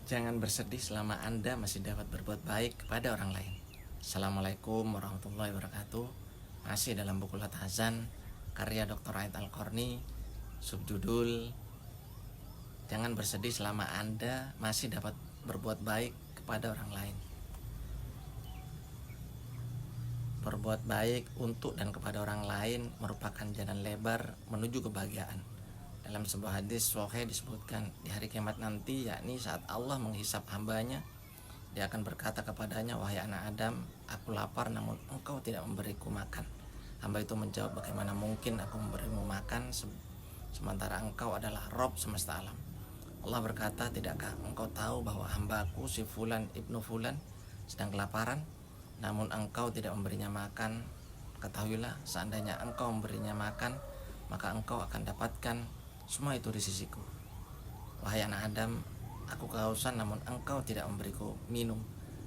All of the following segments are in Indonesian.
Jangan bersedih selama Anda masih dapat berbuat baik kepada orang lain. Assalamualaikum warahmatullahi wabarakatuh. Masih dalam buku Latazan karya Dr. Aid Al-Qarni, subjudul Jangan bersedih selama Anda masih dapat berbuat baik kepada orang lain. Berbuat baik untuk dan kepada orang lain merupakan jalan lebar menuju kebahagiaan. Dalam sebuah hadis sahih disebutkan, di hari kiamat nanti, yakni saat Allah menghisap hambanya, Dia akan berkata kepadanya, "Wahai anak Adam, aku lapar namun engkau tidak memberiku makan." Hamba itu menjawab, "Bagaimana mungkin aku memberimu makan sementara engkau adalah Rob semesta alam?" Allah berkata, "Tidakkah engkau tahu bahwa hambaku si Fulan ibnu Fulan sedang kelaparan, namun engkau tidak memberinya makan? Ketahuilah, seandainya engkau memberinya makan, maka engkau akan dapatkan semua itu di sisiku. Wahai anak Adam, aku kehausan namun engkau tidak memberiku minum."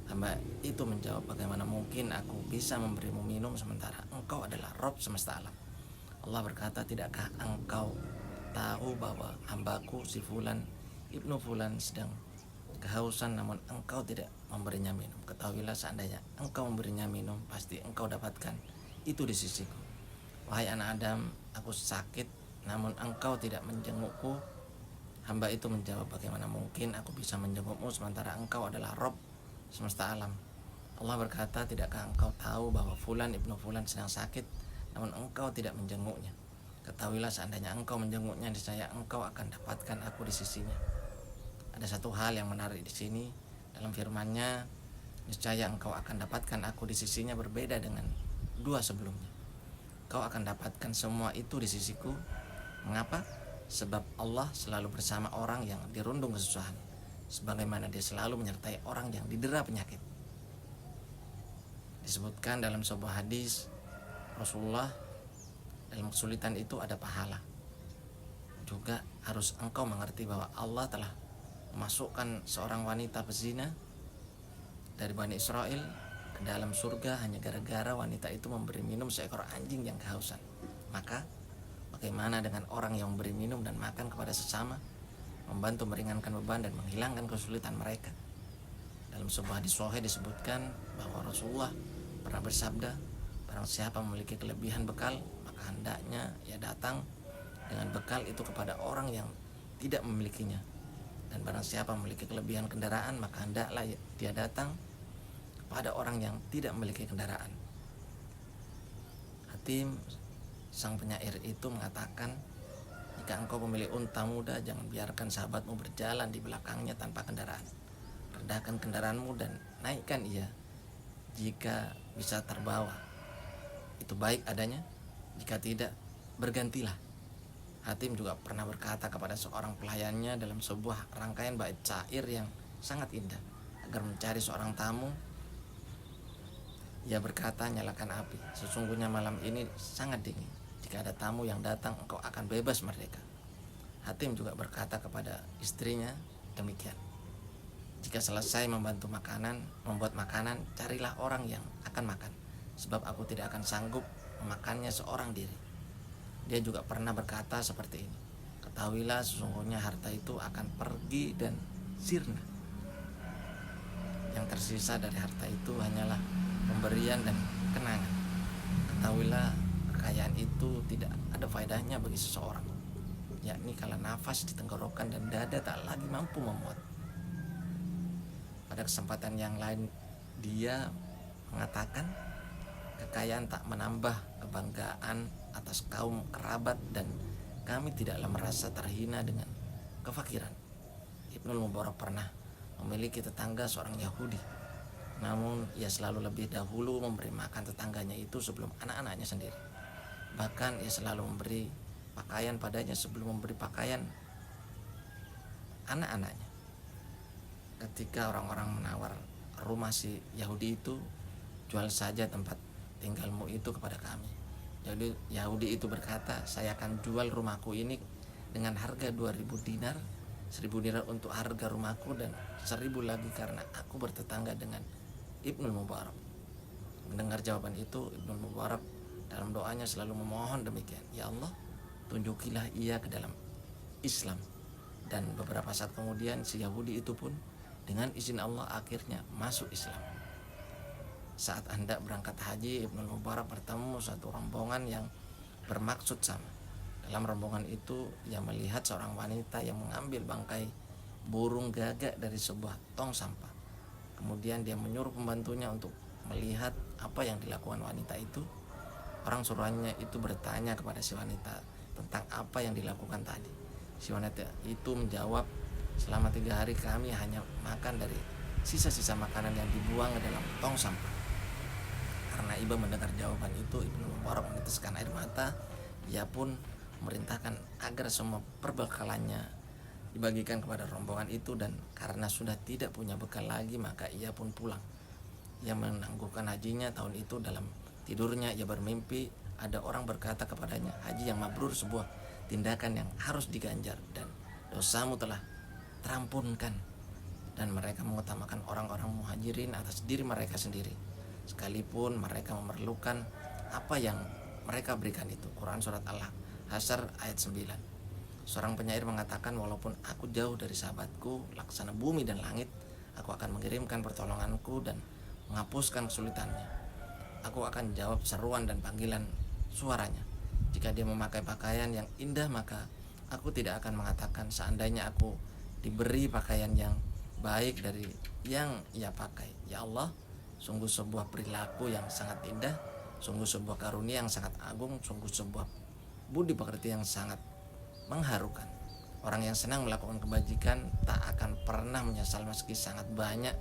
Hamba itu menjawab, "Bagaimana mungkin aku bisa memberimu minum sementara engkau adalah Rob semesta alam?" Allah berkata, "Tidakkah engkau tahu bahwa hambaku si Fulan ibnu Fulan sedang kehausan namun engkau tidak memberinya minum? Ketahuilah, seandainya engkau memberinya minum, pasti engkau dapatkan itu di sisiku. Wahai anak Adam, aku sakit namun engkau tidak menjengukku." Hamba itu menjawab, "Bagaimana mungkin aku bisa menjengukmu sementara engkau adalah Rob semesta alam?" Allah berkata, "Tidakkah engkau tahu bahwa Fulan ibnu Fulan sedang sakit namun engkau tidak menjenguknya? Ketahuilah, seandainya engkau menjenguknya, niscaya engkau akan dapatkan aku di sisinya." Ada satu hal yang menarik di sini dalam firman-Nya, "Niscaya engkau akan dapatkan aku di sisinya," berbeda dengan dua sebelumnya. Kau akan dapatkan semua itu di sisiku. Mengapa? Sebab Allah selalu bersama orang yang dirundung kesusahan, sebagaimana Dia selalu menyertai orang yang didera penyakit. Disebutkan dalam sebuah hadis Rasulullah, dalam kesulitan itu ada pahala. Juga harus engkau mengerti bahwa Allah telah memasukkan seorang wanita pezina dari Bani Israel ke dalam surga hanya gara-gara wanita itu memberi minum seekor anjing yang kehausan. Maka bagaimana dengan orang yang memberi minum dan makan kepada sesama, membantu meringankan beban dan menghilangkan kesulitan mereka? Dalam sebuah hadis sahih disebutkan bahwa Rasulullah pernah bersabda, "Barang siapa memiliki kelebihan bekal, maka hendaknya ia datang dengan bekal itu kepada orang yang tidak memilikinya. Dan barang siapa memiliki kelebihan kendaraan, maka hendaklah dia datang kepada orang yang tidak memiliki kendaraan." Hatim, sang penyair itu mengatakan, "Jika engkau memilih unta muda, jangan biarkan sahabatmu berjalan di belakangnya tanpa kendaraan. Rendahkan kendaraanmu dan naikkan ia jika bisa terbawa. Itu baik adanya, jika tidak, bergantilah." Hatim juga pernah berkata kepada seorang pelayannya dalam sebuah rangkaian bait syair yang sangat indah, agar mencari seorang tamu, ia berkata, "Nyalakan api, sesungguhnya malam ini sangat dingin. Jika ada tamu yang datang, engkau akan bebas merdeka." Hatim juga berkata kepada istrinya demikian, "Jika selesai membuat makanan, carilah orang yang akan makan, sebab aku tidak akan sanggup memakannya seorang diri." Dia juga pernah berkata seperti ini, "Ketahuilah, sesungguhnya harta itu akan pergi dan sirna. Yang tersisa dari harta itu hanyalah pemberian dan kenangan. Ketahuilah, kekayaan itu tidak ada faedahnya bagi seseorang, yakni kala nafas di tenggorokan dan dada tak lagi mampu memuat." Pada kesempatan yang lain dia mengatakan, "Kekayaan tak menambah kebanggaan atas kaum kerabat dan kami tidaklah merasa terhina dengan kefakiran." Ibnul Mubarak pernah memiliki tetangga seorang Yahudi, namun ia selalu lebih dahulu memberi makan tetangganya itu sebelum anak-anaknya sendiri. Bahkan ia selalu memberi pakaian padanya sebelum memberi pakaian anak-anaknya. Ketika orang-orang menawar rumah si Yahudi itu, "Jual saja tempat tinggalmu itu kepada kami." Jadi Yahudi itu berkata, "Saya akan jual rumahku ini dengan harga 2.000 dinar, 1.000 dinar untuk harga rumahku dan 1.000 lagi karena aku bertetangga dengan Ibnul Mubarak." Mendengar jawaban itu, Ibnul Mubarak dalam doanya selalu memohon demikian, "Ya Allah, tunjukilah ia ke dalam Islam." Dan beberapa saat kemudian si Yahudi itu pun dengan izin Allah akhirnya masuk Islam. Saat hendak berangkat haji, Ibnu Mubarak bertemu satu rombongan yang bermaksud sama. Dalam rombongan itu ia melihat seorang wanita yang mengambil bangkai burung gagak dari sebuah tong sampah. Kemudian dia menyuruh pembantunya untuk melihat apa yang dilakukan wanita itu. Orang suruhannya itu bertanya kepada si wanita tentang apa yang dilakukan tadi. Si wanita itu menjawab, selama 3 hari kami hanya makan dari sisa-sisa makanan yang dibuang ke dalam tong sampah. Karena iba mendengar jawaban itu, Ibnu Mubarak meneteskan air mata. Ia pun memerintahkan agar semua perbekalannya dibagikan kepada rombongan itu, dan karena sudah tidak punya bekal lagi maka ia pun pulang. Ia menangguhkan hajinya tahun itu. Dalam tidurnya ia bermimpi ada orang berkata kepadanya, haji yang mabrur sebuah tindakan yang harus diganjar dan dosamu telah terampunkan. Dan mereka mengutamakan orang-orang muhajirin atas diri mereka sendiri, sekalipun mereka memerlukan apa yang mereka berikan itu. Quran surat Al-Hasyr ayat 9. Seorang penyair mengatakan, walaupun aku jauh dari sahabatku, laksana bumi dan langit, aku akan mengirimkan pertolonganku dan menghapuskan kesulitannya. Aku akan jawab seruan dan panggilan suaranya. Jika dia memakai pakaian yang indah, maka aku tidak akan mengatakan seandainya aku diberi pakaian yang baik dari yang ia pakai. Ya Allah, sungguh sebuah perilaku yang sangat indah, sungguh sebuah karunia yang sangat agung, sungguh sebuah budi pekerti yang sangat mengharukan. Orang yang senang melakukan kebajikan tak akan pernah menyesal meski sangat banyak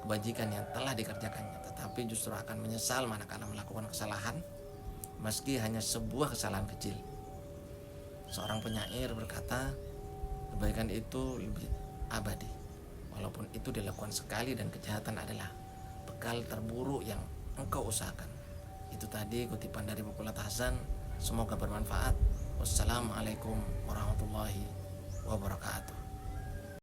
kebajikan yang telah dikerjakannya, tetapi justru akan menyesal manakala melakukan kesalahan meski hanya sebuah kesalahan kecil. Seorang penyair berkata, kebaikan itu lebih abadi walaupun itu dilakukan sekali, dan kejahatan adalah bekal terburuk yang engkau usahakan. Itu tadi kutipan dari buku Hasan. Semoga bermanfaat. Wassalamualaikum warahmatullahi wabarakatuh.